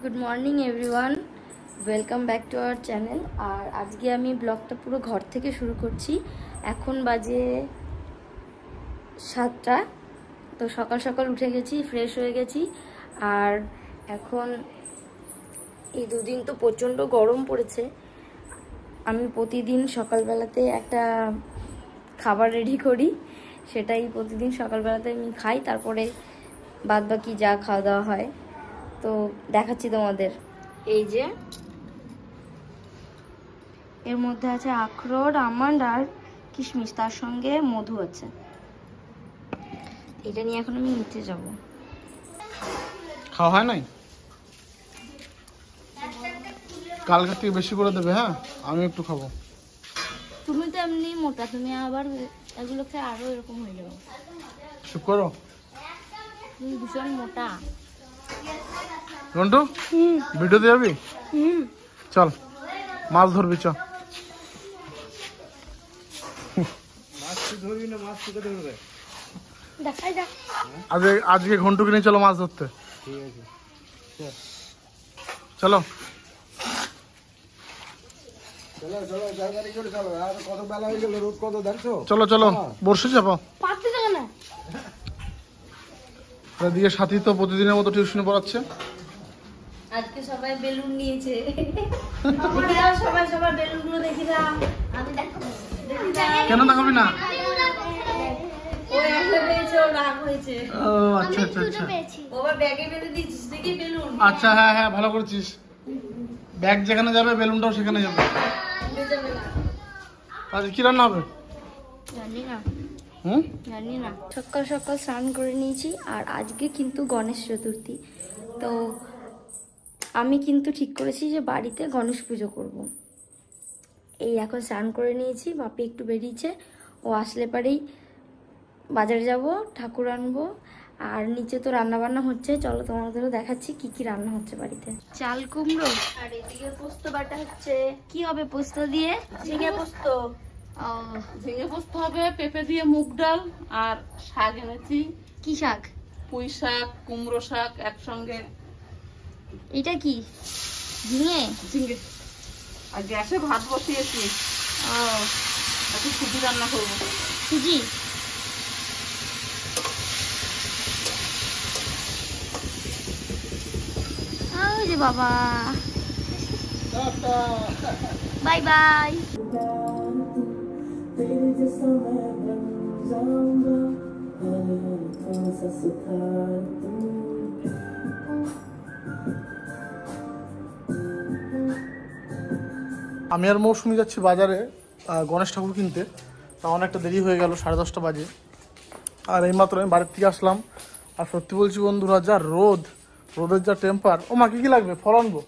Good morning everyone, welcome back to our channel. আর আজকে আমি ব্লগটা পুরো ঘর থেকে শুরু করছি। এখন বাজে 7টা। তো সকাল সকাল উঠে গেছি, ফ্রেশ হয়ে গেছি। আর এখন এই দুদিন তো প্রচণ্ড গরম পড়েছে। আমি প্রতিদিন সকালবেলাতে একটা খাবার রেডি করি, সেটাই প্রতিদিন সকালবেলাতে আমি খাই, তারপরে বাদ বাকি যা খাওয়া দাওয়া হয় তো দেখাচ্ছি তোমাদের। এই যে এর মধ্যে আছে আখরোট, আমন্ড আর কিশমিশ, তার সঙ্গে মধু আছে। এটা নিয়ে এখন আমি নিচে যাব। খাওয়া হয় নাই? কালকে থেকে বেশি করে দেবে। হ্যাঁ, আমি একটু খাবো। তুমি তো এমনি মোটা, তুমি আবার এগুলো খেয়ে আরো এরকম হয়ে যাবে। চুপ করো। তুমি ভীষণ মোটা। রন্টু, ভিডিও দিয়ে যাবি? চল, মাছ ধরবি। চ আজকে ঘন্টুকে নিয়ে চলো মাছ ধরতে। চলো চলো চলো, বর্ষে যাবো। দিয়ে সাথী তো প্রতিদিনের মতো টিউশনে পড়াচ্ছে। আজকে সবাই বেলুন নিয়েছে। সবাই সবার বেলুন গুলো দেখি না, আমি দেখাবো। কেন দেখাবি না? ওই একটা পেয়েছে, ওর রাগ হয়েছে। ও আচ্ছা আচ্ছা আচ্ছা, ওবার ব্যাগে বেঁধে দিয়েছিস দেখি বেলুন। আচ্ছা হ্যাঁ হ্যাঁ, ভালো করেছিস। ব্যাগ যেখানে যাবে বেলুনটাও সেখানে যাবে। আজ কি রান্না হবে জানি না। জানি না। সকাল সকাল স্নান করে নিয়েছি। আর আজকে কিন্তু গণেশ চতুর্থী, তো আমি কিন্তু ঠিক করেছি যে বাড়িতে গণেশ পুজো করব। এই এখন স্নান করে নিয়েছি, বাপি একটু বেরিয়েছে, ও আসলে পারেই বাজারে যাব, ঠাকুর আনবো। আর নিচে তো রান্না বান্না হচ্ছে, চলো তোমাদেরও দেখাচ্ছি কি কি রান্না হচ্ছে বাড়িতে। চাল কুমড়ো, আর এদিকে পোস্ত বাটা হচ্ছে। কি হবে পোস্ত দিয়ে? ঝিঙে পোস্ত। ঝিঙে পোস্ত হবে, পেঁপে দিয়ে মুগ ডাল, আর শাক এনেছি। কি শাক? পুঁই শাক, কুমড়ো শাক একসঙ্গে। এটা কি? ঝিঙে? ঝিঙে। আর গ্যাসে ভাত বসিয়েছি। একটু সুজি রান্না করবো। সুজি? ওই যে বাবা, বাই বাই। আমি আর মৌসুমি যাচ্ছি বাজারে গণেশ ঠাকুর কিনতে। তা অনেকটা দেরি হয়ে গেল, 10:30 বাজে। আর এইমাত্র আমি বাড়ির থেকে আসলাম। আর সত্যি বলছি বন্ধুরা, যা রোদের যা টেম্পার। ও মা, কি কি লাগবে? ফল আনবো।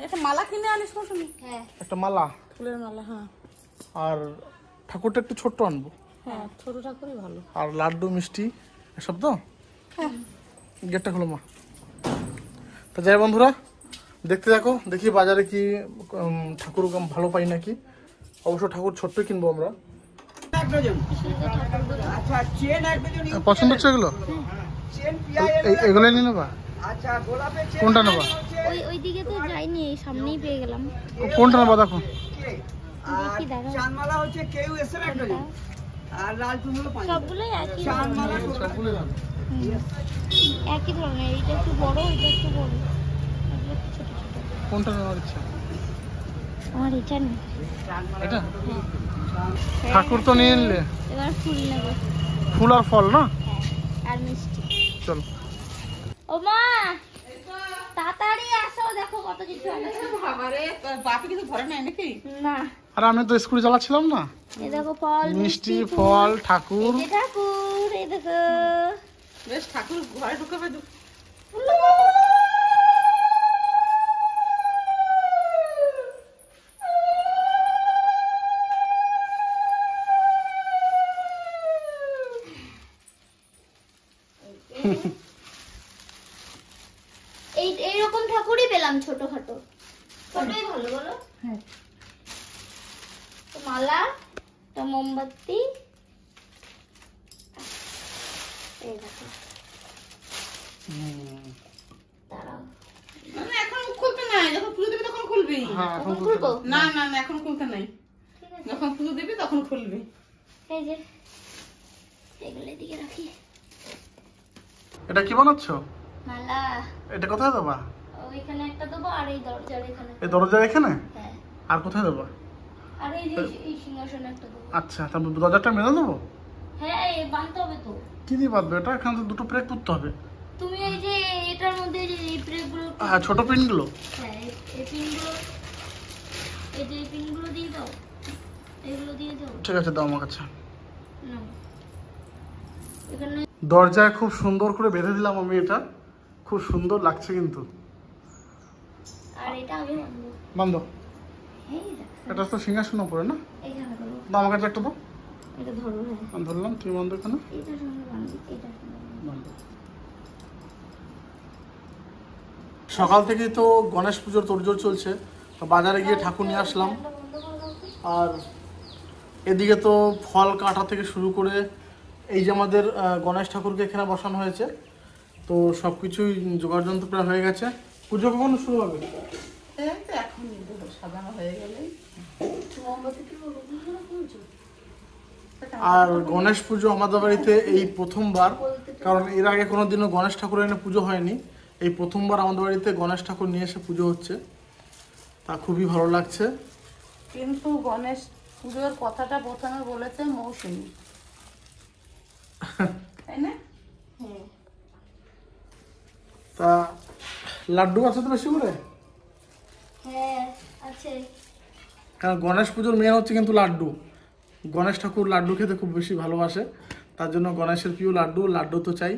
একটা মালা কিনে আনিস মৌসুমি? হ্যাঁ, একটা মালা, ফুলের মালা। হ্যাঁ আর ঠাকুরটা একটু ছোট্ট আনবো। হ্যাঁ, ছোট ঠাকুরই ভালো। আর লাড্ডু মিষ্টি এসব তো। হ্যাঁ, গেটটা খোলো মা। তা যাই বন্ধুরা, দেখতে দেখো, দেখি বাজারে কি ঠাকুর ভালো পাই নাকি। অবশ্য ঠাকুর ছোট্ট কিনবো আমরা। পছন্দ হচ্ছে এগুলো? এগুলোই নিয়ে নেবা? কোনটা নেবা? ওই দিকে তো যাইনি, সামনেই পেয়ে গেলাম। কোনটা নেবা দেখো। সবগুলোই একই সবগুলোই দাম। একই ধরনের। এইটা একটু বড়, ওইটা একটু বড়, ছোট ছোট। কোনটা নেওয়ার ইচ্ছা? আমার এটা নেই। এটা ঠাকুর তো নিয়ে নিলে, এবার ফুল নেবো। ফুল আর ফল না? হ্যাঁ, আর মিষ্টি। চলো। ও মা, তাড়াতাড়ি আসো, দেখো কত কিছু এনেছে। বাবারে, বাপি কিছু ধরে নাই নাকি? না, আর আমি তো স্কুলে চালাচ্ছিলাম না। এই দেখো ফল, মিষ্টি, ফল, ঠাকুর। এই যে ঠাকুর, এই দেখো। বেশ, ঠাকুর ঘরে ঢুকাবে। এইরকম ঠাকুরই পেলাম, ছোটখাটো। ছোটই ভালো, বলো? হ্যাঁ। মালা, মোমবাতি, এই দেখো। দাঁড়াও, এখন হ্যাঁ এখন এখন খুলবো? না না না, এখন খুলতে নাই, ঠিক আছে। যখন পুজো দিবি তখন খুলবি। এই যে এগুলো এদিকে রাখি। এটা কি বানাচ্ছো? মালা। এটা কোথায় দেবা? ওইখানে একটা দেবো আর এই দরজার এখানে। এই দরজার এখানে? হ্যাঁ। আর কোথায় দেবা? আর এই যে এই সিংহাসনে একটা দেবো। আচ্ছা, তারপর দরজাটা মেলে দেবো? হ্যাঁ, এই বাঁধতে হবে তো। কি দিয়ে বাঁধবে এটা? এখানে তো দুটো প্রেক করতে হবে। তুমি এই যে এটার মধ্যে যে এই প্রেগুলো, হ্যাঁ, ছোট পিনগুলো। হ্যাঁ এই পিনগুলো, এই যে এই পিনগুলো দিয়ে দাও, এগুলো দিয়ে দাও। ঠিক আছে, দাও আমার কাছে। নাও। এখানে দরজায় খুব সুন্দর করে বেঁধে দিলাম আমি, এটা খুব সুন্দর লাগছে কিন্তু। আর এটা আগে বাঁধবো। বান্ধো। এই দেখো, এটা তো সিংহাসন উপরে না? এইখানে করবো। দাও আমার কাছে একটা দাও। এটা ধরো। হ্যাঁ, আমি ধরলাম, তুমি বান্ধো এখানে। এইটার সঙ্গে বাঁধবি, এইটার সঙ্গে বাঁধবি। বান্ধো। সকাল থেকেই তো গণেশ পুজোর তোড়জোড় চলছে, তো বাজারে গিয়ে ঠাকুর নিয়ে আসলাম। আর এদিকে তো ফল কাটা থেকে শুরু করে এই যে আমাদের গণেশ ঠাকুরকে এখানে বসানো হয়েছে, তো সব কিছুই জোগাড় যন্ত্র প্রায় হয়ে গেছে। পুজো কখন শুরু হবে? এই তো এখন সাজানো হয়ে গেলেই। আর গণেশ পুজো আমাদের বাড়িতে এই প্রথমবার, কারণ এর আগে কোনোদিনও গণেশ ঠাকুর এনে পুজো হয়নি। এই প্রথমবার আমাদের বাড়িতে গণেশ ঠাকুর নিয়ে এসে পুজো হচ্ছে, তা খুবই ভালো লাগছে। কিন্তু গণেশ পুজোর কথাটা প্রথমে বলেছে মৌসুমী, তাই না? হ্যাঁ। তা লাড্ডু আছে তো বেশি করে, হ্যাঁ আছে। কারণ গণেশ পুজোর মেন হচ্ছে কিন্তু লাড্ডু। গণেশ ঠাকুর লাড্ডু খেতে খুব বেশি ভালোবাসে, তার জন্য গণেশের প্রিয় লাড্ডু। লাড্ডু তো চাই,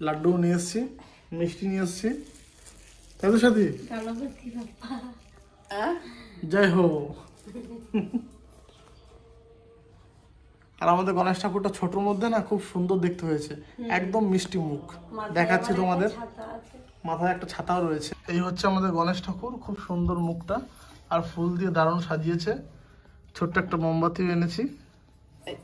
লাড্ডুও নিয়ে এসছি, মিষ্টি নিয়ে এসছি, তাই তো সাথী? গণপতি বাপ্পা। জয় হো। আর আমাদের গণেশ ঠাকুরটা ছোটর মধ্যে না খুব সুন্দর দেখতে হয়েছে, একদম মিষ্টি মুখ। দেখাচ্ছি তোমাদের, ছাতা আছে। মাথায় একটা ছাতাও রয়েছে। এই হচ্ছে আমাদের গণেশ ঠাকুর, খুব সুন্দর মুখটা, আর ফুল দিয়ে দারুণ সাজিয়েছে। ছোট্ট একটা মোমবাতি এনেছি।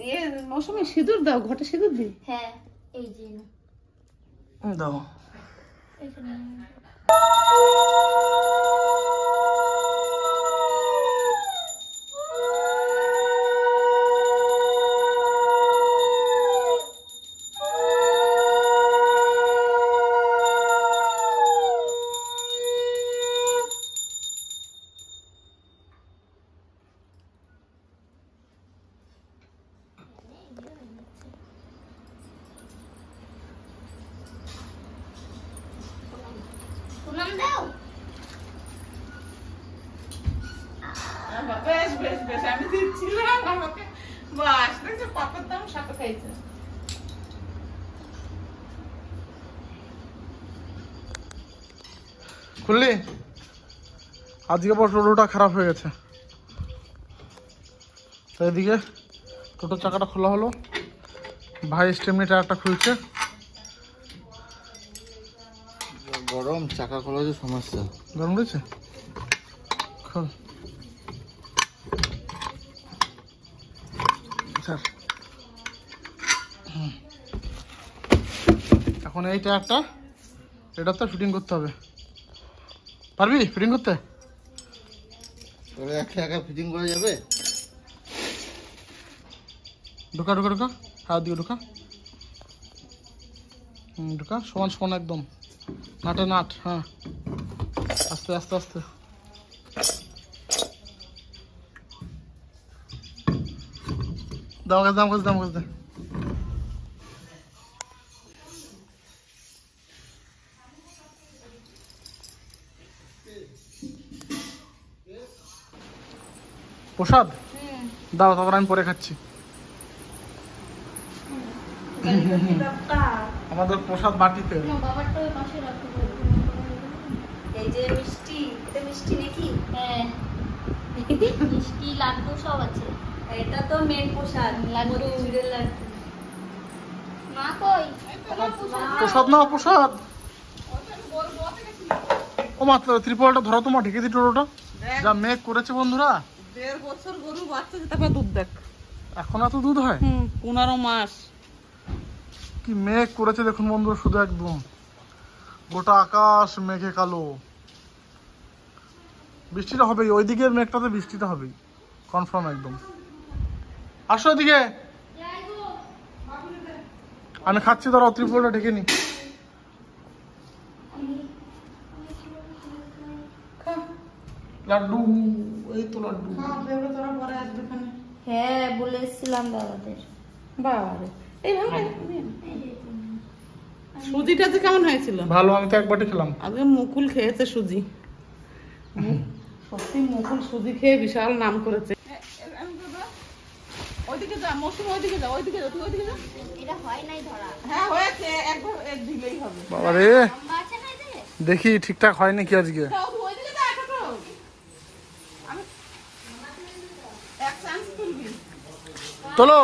ইয়ে মৌসুমী সিঁদুর দাও, ঘটে সিঁদুর দিই। হ্যাঁ, এই যে নাও। দাও। এখানে প্রণাম দাও। বেশ বেশ বেশ, আমি দিচ্ছিলাম আমাকে। বাস দেখছো, পাপের দাম সাথে খাইছে। খুললি? আজকে পর টোটোটা খারাপ হয়ে গেছে, তাই এদিকে টোটোর চাকাটা খোলা হলো, ভাই স্টেমনি টায়ারটা খুলছে। গরম চাকা খোলা যে সমস্যা। গরম রয়েছে, খোল। স্যার, এখন এই টায়ারটা এটা তো ফিটিং করতে হবে। পারবি ফিটিং করতে? তবে একা একা ফিটিং করা যাবে? ঢোকা ঢোকা ঢোকা, হাত দিয়ে ঢোকা। ঢোকা, সমান সমান একদম, নাটে নাট। হ্যাঁ, আস্তে আস্তে আস্তে। দাম গাছ দাম গাছ দাম গাছ দে। প্রসাদ দাও, তারপর আমি পরে খাচ্ছি। আমাদের প্রসাদ বাটিতে। না, বাবারটা ওই পাশে রাখো। এই যে মিষ্টি, এটা মিষ্টি নাকি? হ্যাঁ, মিষ্টি লাড্ডু সব আছে। এটা তো মেন প্রসাদ, লাড্ডু। মতিচুরের লাড্ডু। মা কই? প্রসাদ না প্রসাদ। ও মাত্র ত্রিপলটা ধরো, তোমার ঢেকে দি টোটোটা। যা মেঘ করেছে বন্ধুরা। 1.5 বছর গরু বাচ্চা, তারপর দুধ দেখ। এখন এত দুধ হয়? 15 মাস। কি মেঘ করেছে দেখুন বন্ধুরা, শুধু একদম গোটা আকাশ মেঘে কালো। বৃষ্টিটা হবেই, ওই দিকের মেঘটাতে বৃষ্টিটা হবেই কনফার্ম একদম। আসো এদিকে, আমি খাচ্ছি, ধরো ত্রিপুরাটা ঢেকে নি। লাড্ডু, এই তো লাড্ডু। হ্যাঁ বলে এসেছিলাম দাদাদের। বাবারে, এইভাবে সুজিটাতে কেমন হয়েছিল? ভালো, আমি তো এক বাটি খেলাম। আজকে মুকুল খেয়েছে সুজি, সত্যি মুকুল সুজি খেয়ে বিশাল নাম করেছে। ওইদিকে যা মৌসুম, ওইদিকে যা, ওইদিকে যা, তুই ওইদিকে যা। এটা হয় নাই ধরা। হ্যাঁ হয়েছে, একবার এক দিলেই হবে। বাবারে, আছে না এতে? দেখি ঠিকঠাক হয় নাকি আজকে। যাও, তুই ওইদিকে যা, ছোট। আমি এক চান্স তুলবি। চলো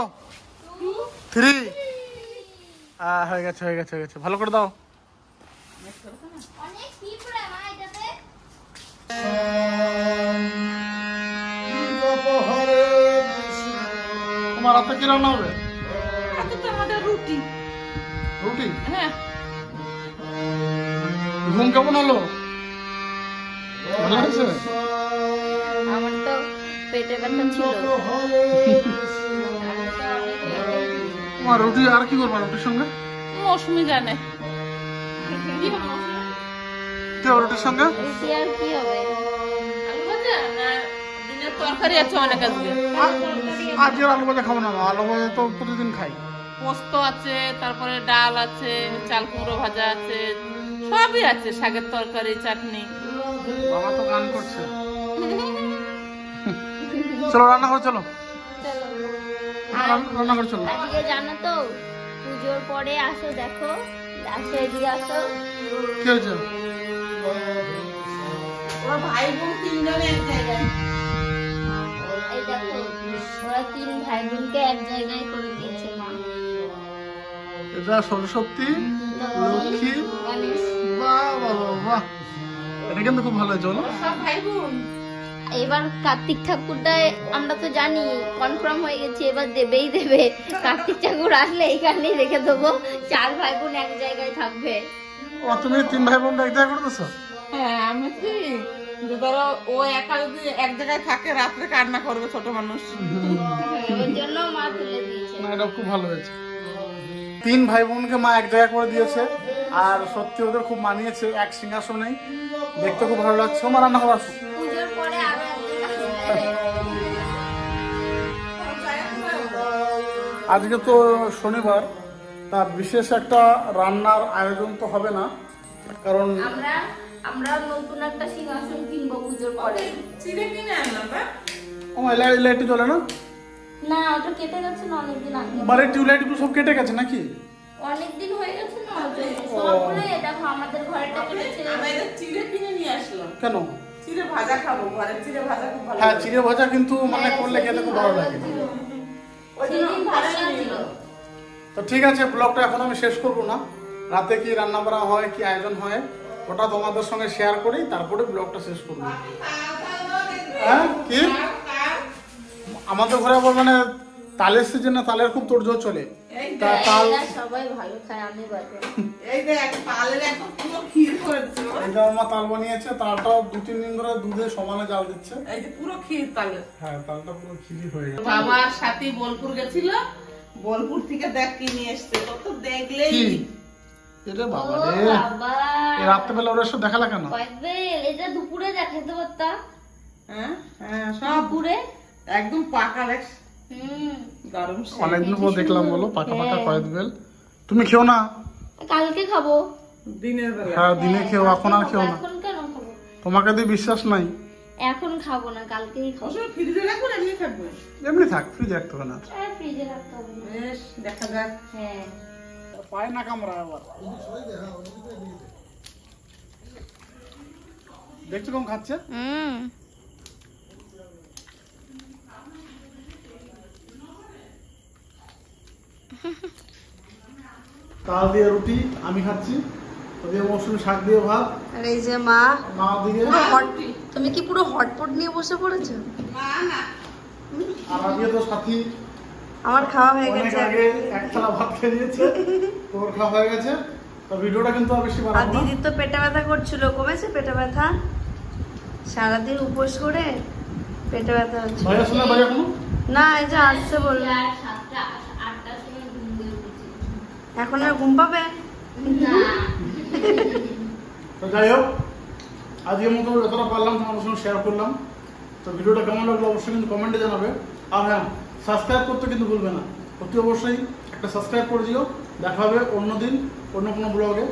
3 হয়ে গেছে হয়ে গেছে হয়ে গেছে, ভালো করে দাও। অনেক তীব্র মা এটাতে। তোমার রাতে কি রান্না হবে? হাতে তো আমাদের রুটি। রুটি? হ্যাঁ। ঘুম কেমন হলো? ভালো হয়েছে? আমার তো পেটে ব্যথা ছিল। তোমার রুটি আর কি করবা রুটির সঙ্গে? মৌসুমি জানে কি হবে রুটির সঙ্গে? রুটি আর কি হবে? আলু ভাজা না দিনের তরকারি আছে অনেক আজকে। আজকে আলু ভাজা খাবো না, আলু ভাজা তো প্রতিদিন খাই। পোস্ত আছে, তারপরে ডাল আছে, চাল কুমড়ো ভাজা আছে, সবই আছে, শাকের তরকারি, চাটনি। বাবা তো গান করছে। চলো রান্না করে চলো, রান্না করে চলো। আজকে জানো তো পুজোর পরে আসো, দেখো আসো এদিকে আসো। কি হয়েছে? ওরা ভাই বোন তিনজনে এক জায়গায়। এই দেখো ওরা 3 ভাই বোনকে এক জায়গায় করে দিয়েছে মা। এটা সরস্বতী, লক্ষ্মী, গণেশ। বাহ বাহ বাহ, এটা কিন্তু খুব ভালো হয়েছে বলো। সব ভাই বোন। এবার কার্তিক ঠাকুরটায় আমরা তো জানি কনফার্ম হয়ে গেছে, এবার দেবেই দেবে। কার্তিক ঠাকুর আসলে এইখানেই রেখে দেবো, 4 ভাই বোন এক জায়গায় থাকবে। ও তুমি 3 ভাই বোন এক জায়গায় করতেছো? হ্যাঁ, আমি কি যে ধরো ও একা যদি এক জায়গায় থাকে রাত্রে কান্না করবে ছোট মানুষ। ওর জন্য মা তুলে দিয়েছে। না এটা খুব ভালো হয়েছে। 3 ভাই বোনকে মা এক জায়গায় করে দিয়েছে, আর সত্যি ওদের খুব মানিয়েছে এক সিংহাসনেই, দেখতে খুব ভালো লাগছে। আমার রান্না করা আসো। পুজোর পরে আরো একজন আসবে। আজকে তো শনিবার, তা বিশেষ একটা রান্নার আয়োজন তো হবে না, কারণ আমরা নতুন একটা সিংহাসন কিনবো পুজোর পরে। চিড়ে কিনে আনলাম না? আমার লাইট জ্বলে না, না ওটা কেটে গেছে না অনেকদিন আগে। বাড়ির টিউবলাইট গুলো সব কেটে গেছে নাকি? অনেকদিন হয়ে গেছে না, সবগুলো দেখো আমাদের ঘরেটা কেটেছে। আমি এটা চিড়ে কিনে নিয়ে আসলাম। কেন? চিড়ে ভাজা খাবো, ঘরে চিড়ে ভাজা খুব ভালো হ্যাঁ লাগে। চিড়ে ভাজা কিন্তু মানে করলে খেতে খুব ভালো লাগে। ওই জন্য সেদিন ঘরে ভাজা নিয়ে ছিল। এলাম। তো ঠিক আছে, ব্লগটা এখন আমি শেষ করবো না, রাতে কি রান্না করা হয়, কি আয়োজন হয় ওটা তোমাদের সঙ্গে শেয়ার করি, তারপরে ব্লগটা শেষ করবো। হ্যাঁ কি আমাদের ঘরে আবার মানে তালের সিজনে তালের খুব তোড়জোড় চলে, তা তাল এরা সবাই ভালো খায়, আমি বাদে। এই দেখ তালের একদম পুরো ক্ষীর করে দিচ্ছে। এটা আমার তাল বানিয়েছে, তালটাও 2-3 দিন ধরে দুধে সমানে জাল দিচ্ছে। এই যে পুরো ক্ষীর তালের। হ্যাঁ তালটা পুরো খিরি হয়ে গেছে। বাবার সাথে বোলপুর গেছিল, বোলপুর থেকে দেখ কি নিয়ে এসছে, কত দেখলেই কি এটা বাবা ও রে, বাবা, এই রাত্রেবেলা ওরা সব দেখালা কেন? কয়েকবেল এটা দুপুরে দেখাতে পারতা। হ্যাঁ হ্যাঁ সব দুপুরে একদম পাকা দেখ, হুম গরম অনেকদিন পর দেখলাম বলো পাকা পাকা কয়েদ বেল। তুমি খেও না? কালকে খাবো। দিনের বেলা। হ্যাঁ দিনে খেও, এখন আর খেও না। এখন কেন খাবো? তোমাকে দিয়ে বিশ্বাস নাই। এখন খাবো না, কালকেই খাবো। ওসব ফ্রিজে রাখবো না, এমনি থাকবে। এমনি থাক, ফ্রিজে রাখতে হবে না। ফ্রিজে রাখতে হবে না। বেশ দেখা যাক। হ্যাঁ পায় না কামড়া আবার। দেখছো কেমন খাচ্ছে? তাল দিয়ে রুটি আমি খাচ্ছি, ওদিকে মৌসুমি শাক দিয়ে ভাত, আর এই যে মা, মা দিকে, তুমি কি পুরো হটপট নিয়ে বসে পড়েছো? আর আজকে তো সাথী আমার খাওয়া হয়ে অনেক গেছে আগে এক থালা ভাত খেয়ে নিয়েছে, তোর খাওয়া হয়ে গেছে। তো ভিডিওটা কিন্তু আর বেশি আর বাড়াবো না। দিদির তো পেটে ব্যথা করছিল, কমেছে পেটে ব্যথা? সারাদিন উপোস করে পেটে ব্যথা হচ্ছে। ভাই আসলে ভাই এখনো না এই যে আসছে বললো। এখন আর ঘুম পাবে? তো যাই হোক, আজকের মতো যতটা পারলাম তোমাদের সঙ্গে শেয়ার করলাম। তো ভিডিওটা কেমন লাগলো অবশ্যই কিন্তু কমেন্টে জানাবে। আর হ্যাঁ, সাবস্ক্রাইব করতে কিন্তু ভুলবে না, অতি অবশ্যই একটা সাবস্ক্রাইব করে দিও। দেখা হবে অন্য দিন অন্য কোনো ব্লগে।